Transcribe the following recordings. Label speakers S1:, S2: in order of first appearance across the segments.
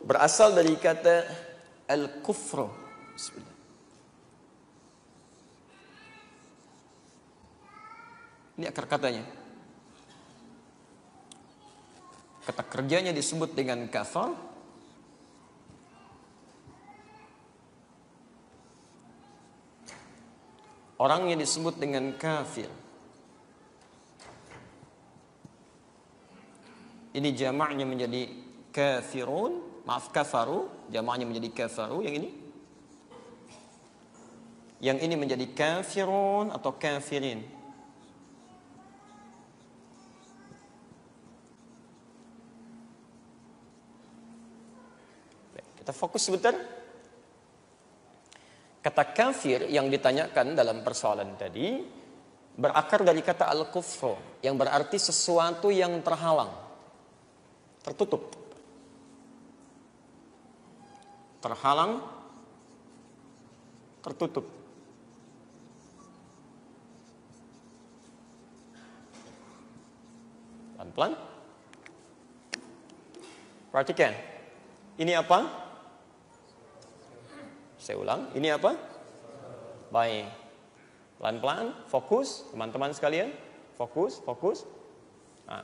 S1: berasal dari kata al-kufru. Bismillah. Ini akar katanya. Kata kerjanya disebut dengan kafar. Orangnya disebut dengan kafir. Ini jamaknya menjadi kafirun, maaf kafaru, jamaknya menjadi kafaru yang ini. Yang ini menjadi kafirun atau kafirin. Kita fokus sebentar. Kata kafir yang ditanyakan dalam persoalan tadi berakar dari kata al-kufru yang berarti sesuatu yang terhalang, tertutup. Terhalang, tertutup. Pelan-pelan. Perhatikan. Ini apa? Saya ulang, ini apa? Baik. Pelan-pelan, fokus, teman-teman sekalian. Fokus, fokus. Nah,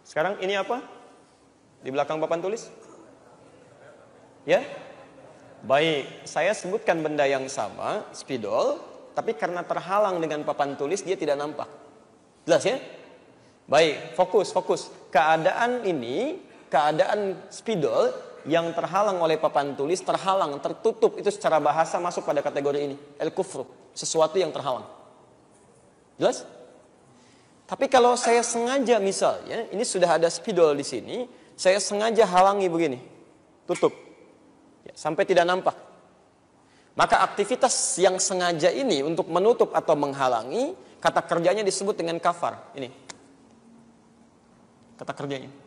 S1: sekarang ini apa? Di belakang papan tulis? Ya? Baik, saya sebutkan benda yang sama, spidol, tapi karena terhalang dengan papan tulis, dia tidak nampak. Jelas ya? Baik, fokus, fokus. Keadaan ini, keadaan spidol, yang terhalang oleh papan tulis, terhalang, tertutup, itu secara bahasa masuk pada kategori ini, al-kufru, sesuatu yang terhalang. Jelas? Tapi kalau saya sengaja misalnya, ini sudah ada spidol di sini, saya sengaja halangi begini, tutup, ya, sampai tidak nampak. Maka aktivitas yang sengaja ini untuk menutup atau menghalangi, kata kerjanya disebut dengan kafar. Ini kata kerjanya.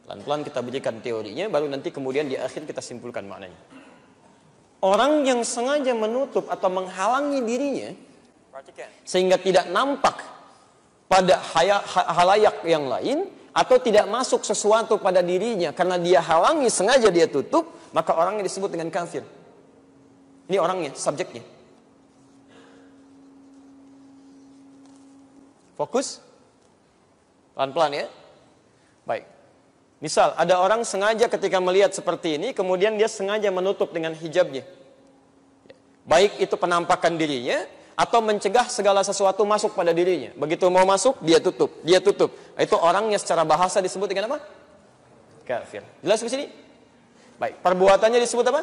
S1: Pelan-pelan kita berikan teorinya, baru nanti kemudian di akhir kita simpulkan maknanya. Orang yang sengaja menutup atau menghalangi dirinya, sehingga tidak nampak pada halayak yang lain, atau tidak masuk sesuatu pada dirinya, karena dia halangi, sengaja dia tutup, maka orangnya disebut dengan kafir. Ini orangnya, subjeknya. Fokus. Pelan-pelan ya. Baik. Misal, ada orang sengaja ketika melihat seperti ini, kemudian dia sengaja menutup dengan hijabnya. Baik itu penampakan dirinya, atau mencegah segala sesuatu masuk pada dirinya. Begitu mau masuk, dia tutup. Dia tutup. Itu orangnya secara bahasa disebut dengan apa? Kafir. Jelas di sini? Baik, perbuatannya disebut apa?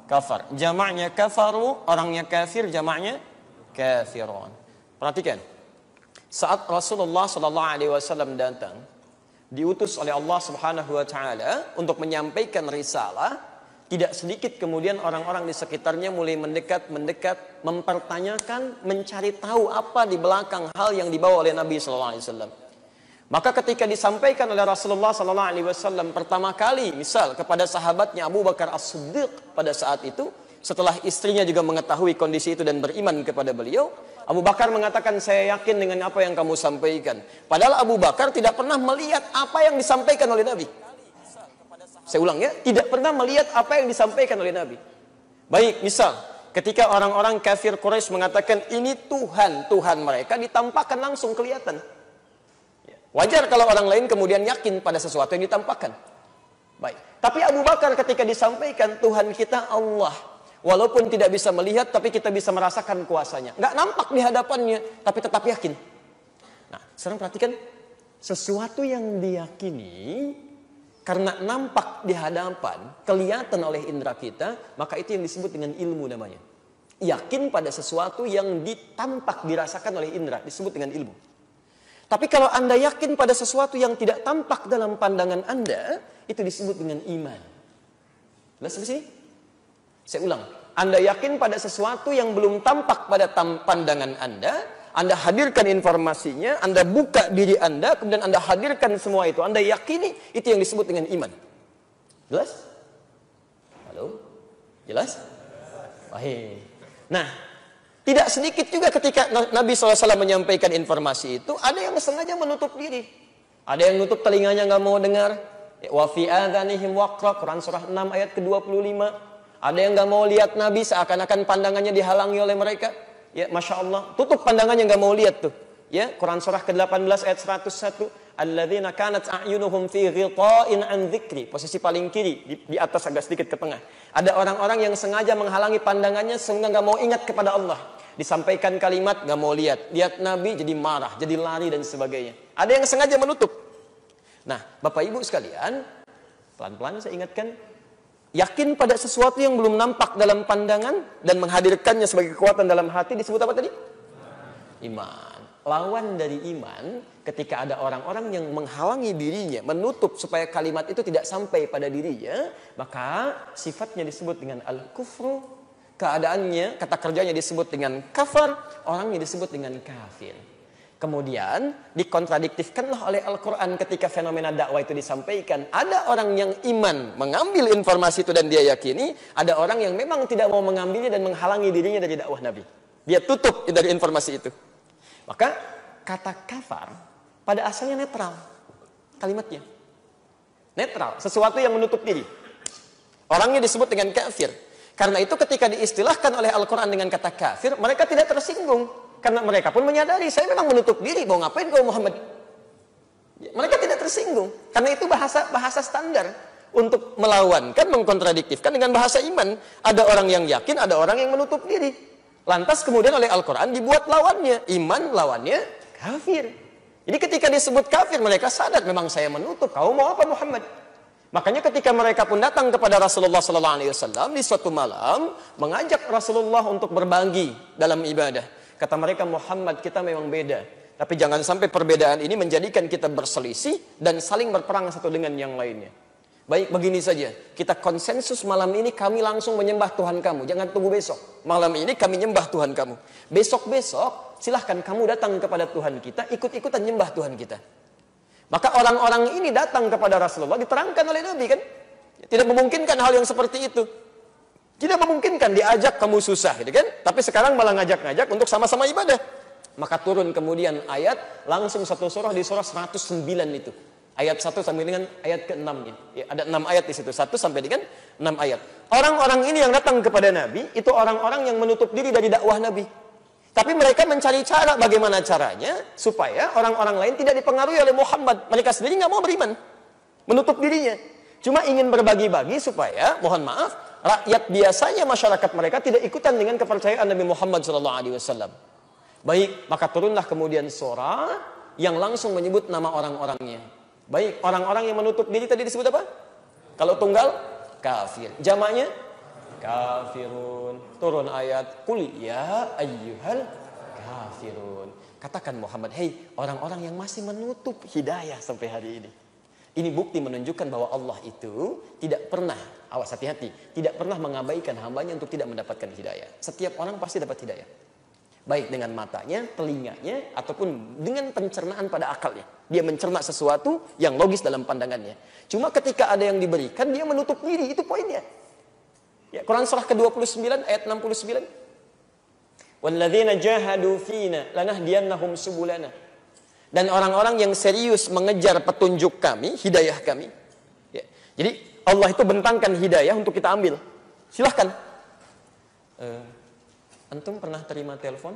S1: Kafar. Jamaknya kafaru, orangnya kafir, jamaknya kafirun. Perhatikan. Saat Rasulullah SAW datang, diutus oleh Allah Subhanahu wa taala untuk menyampaikan risalah, tidak sedikit kemudian orang-orang di sekitarnya mulai mendekat, mempertanyakan, mencari tahu apa di belakang hal yang dibawa oleh Nabi sallallahu alaihi wasallam. Maka ketika disampaikan oleh Rasulullah sallallahu alaihi wasallam pertama kali, misal kepada sahabatnya Abu Bakar As-Siddiq pada saat itu, setelah istrinya juga mengetahui kondisi itu dan beriman kepada beliau, Abu Bakar mengatakan, saya yakin dengan apa yang kamu sampaikan. Padahal Abu Bakar tidak pernah melihat apa yang disampaikan oleh Nabi. Saya ulang ya, tidak pernah melihat apa yang disampaikan oleh Nabi. Baik, misal ketika orang-orang kafir Quraisy mengatakan ini Tuhan, Tuhan mereka ditampakkan langsung kelihatan. Wajar kalau orang lain kemudian yakin pada sesuatu yang ditampakkan. Baik, tapi Abu Bakar ketika disampaikan Tuhan kita Allah, walaupun tidak bisa melihat, tapi kita bisa merasakan kuasanya. Nggak nampak di hadapannya, tapi tetap yakin. Nah, sekarang perhatikan. Sesuatu yang diyakini, karena nampak di hadapan, kelihatan oleh indera kita, maka itu yang disebut dengan ilmu namanya. Yakin pada sesuatu yang ditampak, dirasakan oleh indera, disebut dengan ilmu. Tapi kalau Anda yakin pada sesuatu yang tidak tampak dalam pandangan Anda, itu disebut dengan iman. Jelas di sini? Saya ulang, Anda yakin pada sesuatu yang belum tampak pada pandangan Anda hadirkan informasinya, Anda buka diri Anda, kemudian Anda hadirkan semua itu, Anda yakini, itu yang disebut dengan iman. Jelas? Halo? Jelas? Baik. Nah, tidak sedikit juga ketika Nabi SAW menyampaikan informasi itu, ada yang sengaja menutup diri. Ada yang nutup telinganya nggak mau dengar. Wa fi adhanihim waqra, Quran surah 6 ayat ke-25. Ada yang nggak mau lihat Nabi, seakan-akan pandangannya dihalangi oleh mereka. Ya, Masya Allah, tutup pandangannya nggak mau lihat tuh. Ya, Quran surah ke-18 ayat 101. Alladzina kanat a'yunuhum fi ghita'in an dzikri. Posisi paling kiri, di atas agak sedikit ke tengah. Ada orang-orang yang sengaja menghalangi pandangannya sehingga nggak mau ingat kepada Allah. Disampaikan kalimat nggak mau lihat. Lihat Nabi jadi marah, jadi lari dan sebagainya. Ada yang sengaja menutup. Nah, Bapak Ibu sekalian, pelan-pelan saya ingatkan, yakin pada sesuatu yang belum nampak dalam pandangan dan menghadirkannya sebagai kekuatan dalam hati disebut apa tadi? Iman. Lawan dari iman, ketika ada orang-orang yang menghalangi dirinya, menutup supaya kalimat itu tidak sampai pada dirinya, maka sifatnya disebut dengan al-kufru, keadaannya, kata kerjanya disebut dengan kafar, orangnya disebut dengan kafir. Kemudian dikontradiktifkanlah oleh Al-Quran ketika fenomena dakwah itu disampaikan. Ada orang yang iman mengambil informasi itu dan dia yakini, ada orang yang memang tidak mau mengambilnya dan menghalangi dirinya dari dakwah Nabi. Dia tutup dari informasi itu. Maka kata kafar pada asalnya netral kalimatnya. Netral, sesuatu yang menutup diri. Orangnya disebut dengan kafir. Karena itu ketika diistilahkan oleh Al-Quran dengan kata kafir, mereka tidak tersinggung. Karena mereka pun menyadari, saya memang menutup diri, mau ngapain kau Muhammad? Mereka tidak tersinggung. Karena itu bahasa standar untuk melawankan, mengkontradiktifkan dengan bahasa iman. Ada orang yang yakin, ada orang yang menutup diri. Lantas kemudian oleh Al-Quran dibuat lawannya. Iman lawannya kafir. Jadi ketika disebut kafir, mereka sadar memang saya menutup. Kau mau apa Muhammad? Makanya ketika mereka pun datang kepada Rasulullah SAW di suatu malam, mengajak Rasulullah untuk berbagi dalam ibadah. Kata mereka, Muhammad, kita memang beda. Tapi jangan sampai perbedaan ini menjadikan kita berselisih dan saling berperang satu dengan yang lainnya. Baik, begini saja. Kita konsensus malam ini kami langsung menyembah Tuhan kamu. Jangan tunggu besok. Malam ini kami nyembah Tuhan kamu. Besok-besok silahkan kamu datang kepada Tuhan kita, ikut-ikutan nyembah Tuhan kita. Maka orang-orang ini datang kepada Rasulullah, diterangkan oleh Nabi kan. Tidak memungkinkan hal yang seperti itu. Tidak memungkinkan diajak kamu susah gitu kan. Tapi sekarang malah ngajak-ngajak untuk sama-sama ibadah. Maka turun kemudian ayat, langsung satu surah di surah 109 itu. Ayat 1 sampai dengan ayat ke-6 ini. Ya, ada 6 ayat di situ. 1 sampai dengan 6 ayat. Orang-orang ini yang datang kepada Nabi, itu orang-orang yang menutup diri dari dakwah Nabi. Tapi mereka mencari cara, bagaimana caranya supaya orang-orang lain tidak dipengaruhi oleh Muhammad. Mereka sendiri nggak mau beriman. Menutup dirinya. Cuma ingin berbagi-bagi supaya, mohon maaf, rakyat biasanya masyarakat mereka tidak ikutan dengan kepercayaan Nabi Muhammad SAW. Baik, maka turunlah kemudian surah yang langsung menyebut nama orang-orangnya. Baik, orang-orang yang menutup diri tadi disebut apa? Kalau tunggal, kafir. Jamaknya, kafirun. Turun ayat, Qul ya ayyuhal kafirun. Katakan Muhammad, hei orang-orang yang masih menutup hidayah sampai hari ini. Ini bukti menunjukkan bahwa Allah itu tidak pernah, awas hati-hati, tidak pernah mengabaikan hambanya untuk tidak mendapatkan hidayah. Setiap orang pasti dapat hidayah. Baik dengan matanya, telinganya, ataupun dengan pencernaan pada akalnya. Dia mencerna sesuatu yang logis dalam pandangannya. Cuma ketika ada yang diberikan, dia menutup diri, itu poinnya. Ya, Quran surah ke-29 ayat 69. Walladzina jahadu fina lanahdiyannahum subulana. Dan orang-orang yang serius mengejar petunjuk kami, hidayah kami. Ya. Jadi Allah itu bentangkan hidayah untuk kita ambil. Silahkan. Antum pernah terima telepon?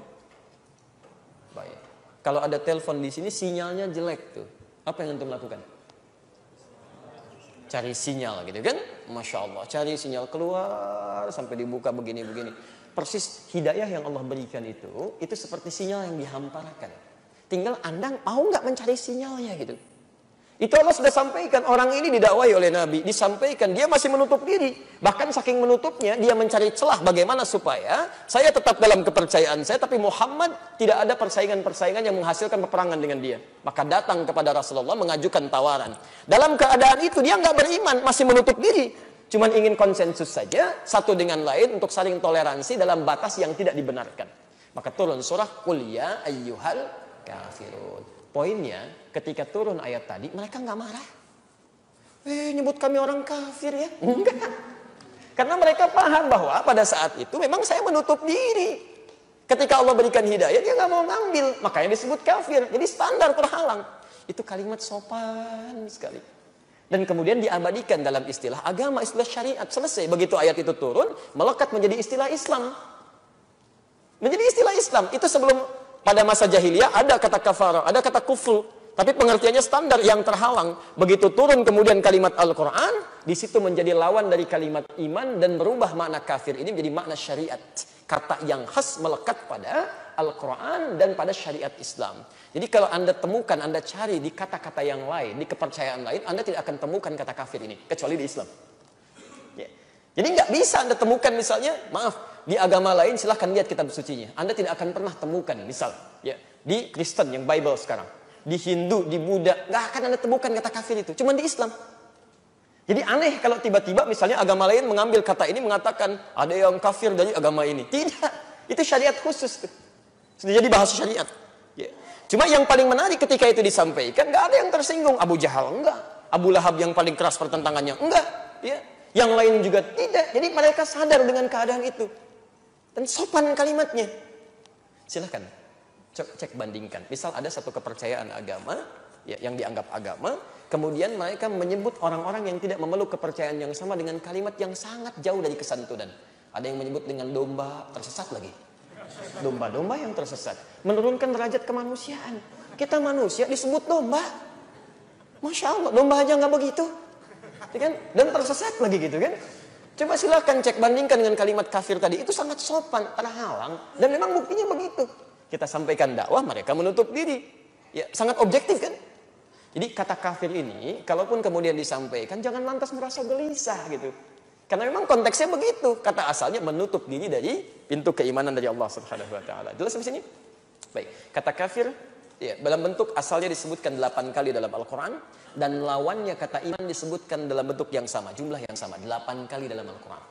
S1: Baik. Kalau ada telepon di sini sinyalnya jelek tuh. Apa yang antum lakukan? Cari sinyal gitu kan? Masya Allah. Cari sinyal keluar sampai dibuka begini-begini. Persis hidayah yang Allah berikan itu seperti sinyal yang dihamparkan. Tinggal Anda mau nggak mencari sinyalnya gitu. Itu Allah sudah sampaikan, orang ini didakwai oleh Nabi, disampaikan, dia masih menutup diri. Bahkan saking menutupnya, dia mencari celah bagaimana supaya saya tetap dalam kepercayaan saya, tapi Muhammad tidak ada persaingan-persaingan yang menghasilkan peperangan dengan dia. Maka datang kepada Rasulullah mengajukan tawaran. Dalam keadaan itu dia nggak beriman, masih menutup diri. Cuman ingin konsensus saja, satu dengan lain untuk saling toleransi dalam batas yang tidak dibenarkan. Maka turun surah, Qul ya ayyuhal kafirun. Poinnya, ketika turun ayat tadi, mereka nggak marah. Nyebut kami orang kafir ya? Enggak. Karena mereka paham bahwa pada saat itu memang saya menutup diri. Ketika Allah berikan hidayah, dia nggak mau ngambil. Makanya disebut kafir. Jadi standar terhalang. Itu kalimat sopan sekali. Dan kemudian diabadikan dalam istilah agama, istilah syariat. Selesai. Begitu ayat itu turun, melekat menjadi istilah Islam. Menjadi istilah Islam. Itu sebelum pada masa jahiliyah ada kata kafara, ada kata kufur. Tapi pengertiannya standar yang terhalang. Begitu turun kemudian kalimat Al-Quran, di situ menjadi lawan dari kalimat iman dan berubah makna kafir ini menjadi makna syariat. Kata yang khas melekat pada Al-Quran dan pada syariat Islam. Jadi kalau Anda temukan, Anda cari di kata-kata yang lain, di kepercayaan lain, Anda tidak akan temukan kata kafir ini, kecuali di Islam. Ya. Jadi nggak bisa Anda temukan misalnya, maaf, di agama lain silahkan lihat kitab sucinya. Anda tidak akan pernah temukan, misal, ya, di Kristen yang Bible sekarang, di Hindu, di Buddha, nggak akan Anda temukan kata kafir itu, cuma di Islam. Jadi aneh kalau tiba-tiba misalnya agama lain mengambil kata ini mengatakan ada yang kafir dari agama ini. Tidak, itu syariat khusus tuh. Sudah jadi bahasa syariat. Ya. Cuma yang paling menarik ketika itu disampaikan, nggak ada yang tersinggung. Abu Jahal enggak, Abu Lahab yang paling keras pertentangannya enggak, ya. Yang lain juga tidak. Jadi mereka sadar dengan keadaan itu dan sopan kalimatnya. Silahkan cek bandingkan. Misal ada satu kepercayaan agama, ya, yang dianggap agama, kemudian mereka menyebut orang-orang yang tidak memeluk kepercayaan yang sama dengan kalimat yang sangat jauh dari kesantunan. Ada yang menyebut dengan domba, tersesat lagi. Domba-domba yang tersesat. Menurunkan derajat kemanusiaan. Kita manusia disebut domba. Masya Allah, domba aja nggak begitu. Ya kan? Dan tersesat lagi gitu kan. Coba silahkan cek bandingkan dengan kalimat kafir tadi. Itu sangat sopan, terhalang. Dan memang buktinya begitu. Kita sampaikan dakwah, mereka menutup diri. Ya, sangat objektif kan. Jadi kata kafir ini, kalaupun kemudian disampaikan, jangan lantas merasa gelisah gitu. Karena memang konteksnya begitu. Kata asalnya menutup diri dari pintu keimanan dari Allah Subhanahu wa taala. Jelas di sini? Baik, kata kafir ya, dalam bentuk asalnya disebutkan 8 kali dalam Al-Qur'an dan lawannya kata iman disebutkan dalam bentuk yang sama, jumlah yang sama, 8 kali dalam Al-Qur'an.